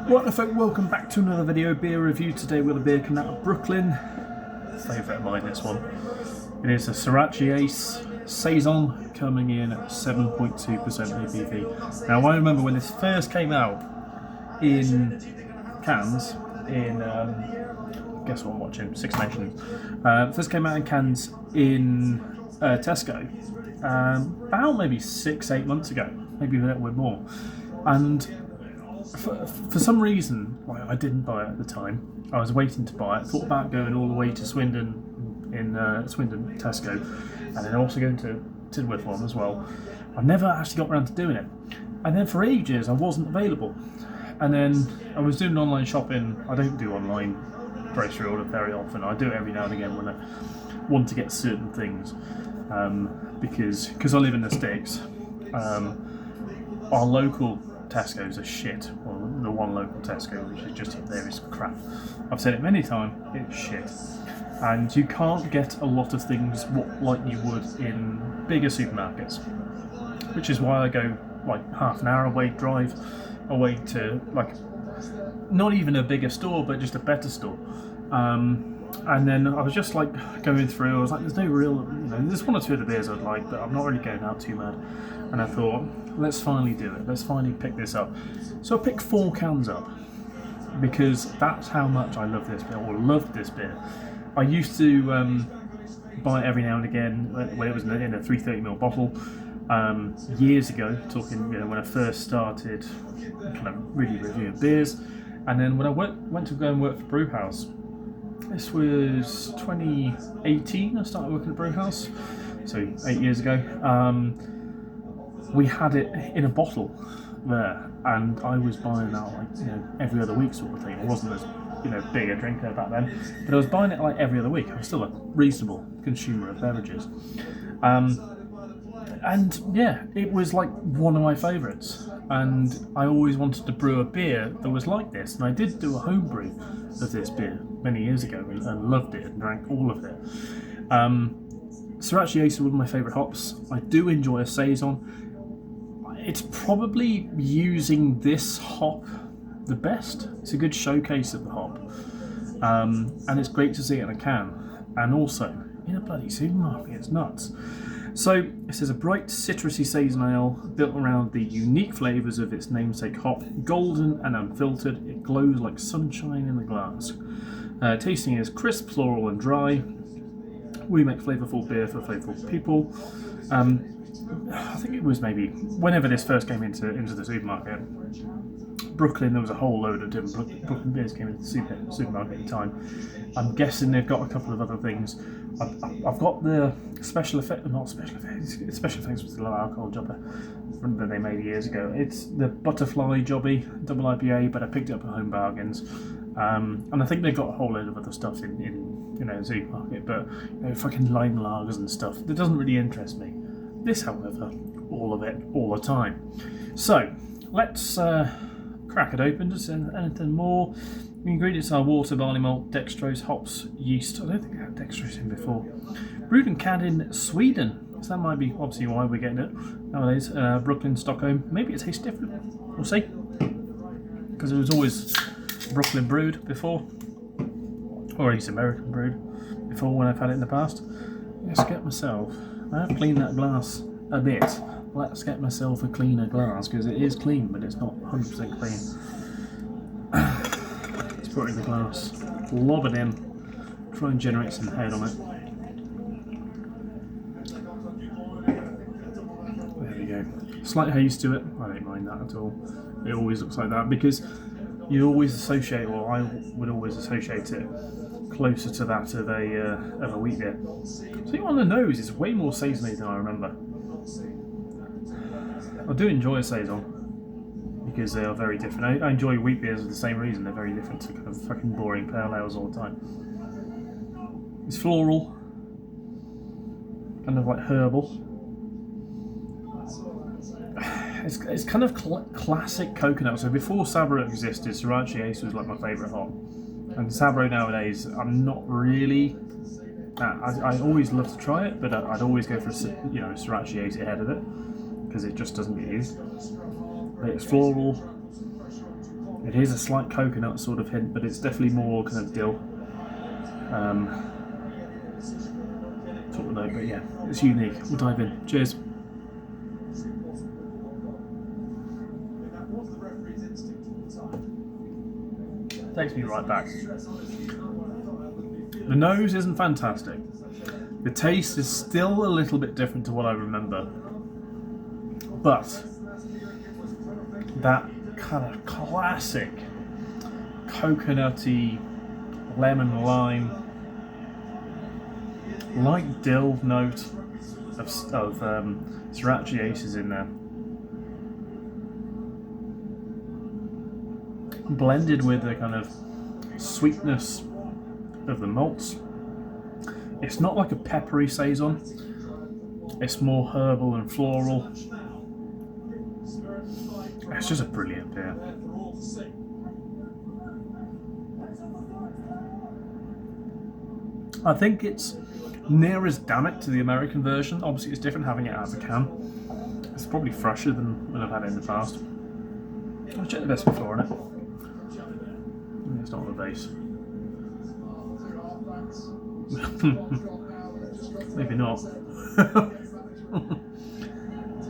Right, folk, welcome back to another video beer review. Today with a beer coming out of Brooklyn. Favourite of mine, this one. It is a Sorachi Ace Saison coming in at 7.2% ABV. Now I remember when this first came out in cans in, guess what I'm watching, Six Nations. First came out in cans in Tesco about maybe 6-8 months ago, maybe a little bit more. And for some reason, I didn't buy it at the time. I was waiting to buy it. Thought about going all the way to Swindon, Swindon Tesco, and then also going to Tidworth one as well. I never actually got around to doing it, and then for ages I wasn't available. And then I was doing online shopping. I don't do online grocery order very often. I do it every now and again when I want to get certain things, because I live in the sticks. Our local Tesco's are shit. Well, the one local Tesco, which is just up there, is crap. I've said it many times, it's shit. And you can't get a lot of things like you would in bigger supermarkets, which is why I go like half an hour away drive away to like not even a bigger store, but just a better store. And then I was just like going through, I was like, there's no real, there's one or two of the beers I'd like, but I'm not really going out too mad. And I thought, let's finally do it, let's finally pick this up. So I picked 4 cans up, because that's how much I love this beer, or loved this beer. I used to buy it every now and again when it was in a 330ml bottle, years ago, talking when I first started kind of really reviewing beers. And then when I went to go and work for Brewhouse, this was 2018, I started working at Brewhouse, so 8 years ago. We had it in a bottle there, and I was buying that like every other week sort of thing. I wasn't as big a drinker back then, but I was buying it like every other week. I was still a reasonable consumer of beverages, and yeah, it was like one of my favourites. And I always wanted to brew a beer that was like this, and I did do a homebrew of this beer many years ago and loved it and drank all of it. Sorachi Ace is one of my favourite hops. I do enjoy a Saison. It's probably using this hop the best. It's a good showcase of the hop, and it's great to see it in a can, and also in a bloody supermarket. It's nuts. So this is a bright citrusy Saison ale built around the unique flavours of its namesake hop. Golden and unfiltered, it glows like sunshine in the glass. Tasting is crisp, floral and dry. We make flavourful beer for flavourful people. I think it was maybe whenever this first came into the supermarket, Brooklyn, there was a whole load of different Brooklyn beers came into the supermarket at the time. I'm guessing they've got a couple of other things. I've got the special effects with the low alcohol jobber that they made years ago. It's the Butterfly Jobby double IPA, but I picked it up at Home Bargains. And I think they've got a whole load of other stuff in the supermarket, but fucking lime lagers and stuff that doesn't really interest me. This, however, all of it, all the time. So let's crack it open. Just anything more. The ingredients are water, barley malt, dextrose, hops, yeast. I don't think I had dextrose in before. Brewed and canned in Sweden. So that might be obviously why we're getting it nowadays. Brooklyn, Stockholm. Maybe it tastes different. We'll see. Because it was always Brooklyn brewed before, or at least American brewed before when I've had it in the past. Let's get myself. I have cleaned that glass a bit. Let's get myself a cleaner glass, because it is clean, but it's not 100% clean. Let's put it in the glass, lob it in, try and generate some head on it. There we go. Slight haze to it. I don't mind that at all. It always looks like that, because you always associate, or I would always associate it closer to that of a wheat beer. So on the nose, it's way more saisony than I remember. I do enjoy a Saison because they are very different. I enjoy wheat beers for the same reason. They're very different to kind of fucking boring pale ales all the time. It's floral, kind of like herbal. It's kind of classic coconut. So before Sabro existed, Sorachi Ace was like my favourite hop. And Sabro nowadays, I'm not really. I always love to try it, but I'd always go for Sorachi Ace ahead of it, because it just doesn't get used. But it's floral, It is a slight coconut sort of hint, but it's definitely more kind of dill. Sort of note, but yeah, it's unique. We'll dive in. Cheers. Takes me right back. The nose isn't fantastic. The taste is still a little bit different to what I remember. But that kind of classic coconutty, lemon lime, light dill note of Sorachi Aces in there. Blended with the kind of sweetness of the malts. It's not like a peppery saison. It's more herbal and floral. It's just a brilliant beer. I think it's near as damn to the American version. Obviously, it's different having it out of a can. It's probably fresher than when I've had it in the past. I'll check the best before on it. It's not on the base. Maybe not.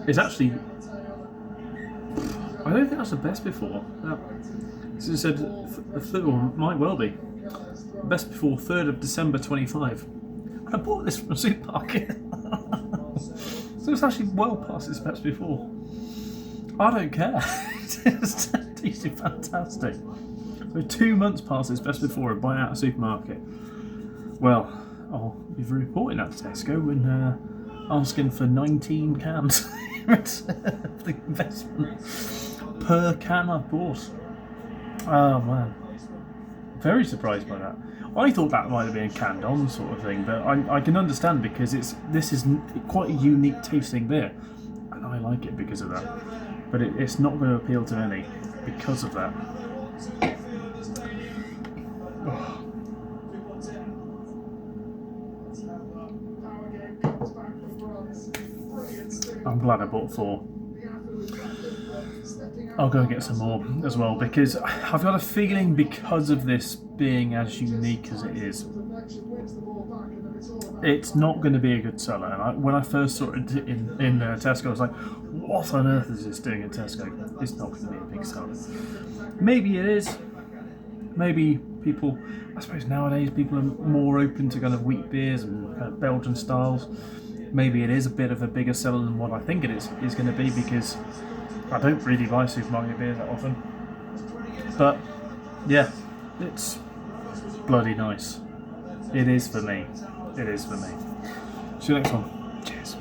It's actually, I don't think that's the best before. As I said, the third one might well be. Best before 3rd of December 25. I bought this from a supermarket. So it's actually well past its best before. I don't care. It's tasted fantastic. So 2 months past its best before and buy it out of a supermarket. Well, I'll be reporting that to Tesco and asking for 19 cans of the investment per can I've bought. Oh man, very surprised by that. I thought that might have been a canned on sort of thing, but I can understand because this is quite a unique tasting beer, and I like it because of that. But it's not going to appeal to many because of that. Oh. I'm glad I bought 4. I'll go and get some more as well because I've got a feeling because of this being as unique as it is, it's not going to be a good seller. And when I first saw it in Tesco, I was like, what on earth is this doing at Tesco? It's not going to be a big seller. Maybe it is. Maybe people, I suppose nowadays people are more open to kind of wheat beers and kind of Belgian styles. Maybe it is a bit of a bigger seller than what I think it is going to be because I don't really buy supermarket beers that often. But yeah, it's bloody nice. It is for me. It is for me. See you next one. Cheers.